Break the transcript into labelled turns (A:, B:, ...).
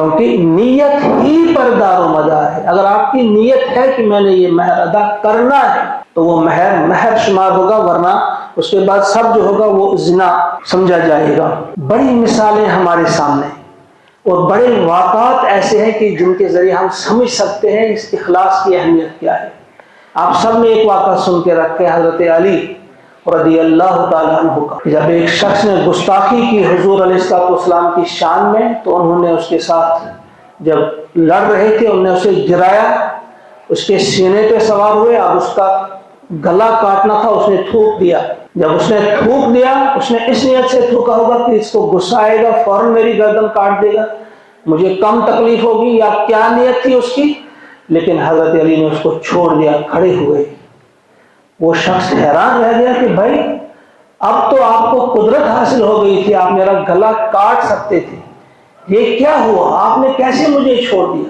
A: کیونکہ نیت ہی پر دار و مدار ہے. اگر آپ کی نیت ہے کہ میں نے یہ مہر ادا کرنا ہے تو وہ مہر شمار ہوگا، ورنہ اس کے بعد سب جو ہوگا وہ زنا سمجھا جائے گا. بڑی مثالیں ہمارے سامنے اور بڑے واقعات ایسے ہیں کہ جن کے ذریعے ہم سمجھ سکتے ہیں اس اخلاص کی اہمیت کیا ہے. آپ سب نے ایک واقعہ سن کے رکھے حضرت علی رضی اللہ تعالیٰ عنہ کا. جب ایک شخص نے گستاخی کی حضور علیہ السلام کی شان میں تو انہوں نے اس کے ساتھ جب لڑ رہے تھے انہوں نے اسے گرایا، اس کے سینے پہ سوار ہوئے. اب اس کا گلا کاٹنا تھا، اس نے تھوک دیا. جب اس نے تھوک دیا اس نے اس نیت سے تھوکا ہوگا کہ اس کو غصہ آئے گا، فوراً میری گردن کاٹ دے گا، مجھے کم تکلیف ہوگی، یا کیا نیت تھی اس کی. لیکن حضرت علی نے اس کو چھوڑ دیا، کھڑے ہوئے. وہ شخص حیران رہ گیا کہ بھائی اب تو آپ کو قدرت حاصل ہو گئی تھی، آپ میرا گلا کاٹ سکتے تھے، یہ کیا ہوا، آپ نے کیسے مجھے چھوڑ دیا.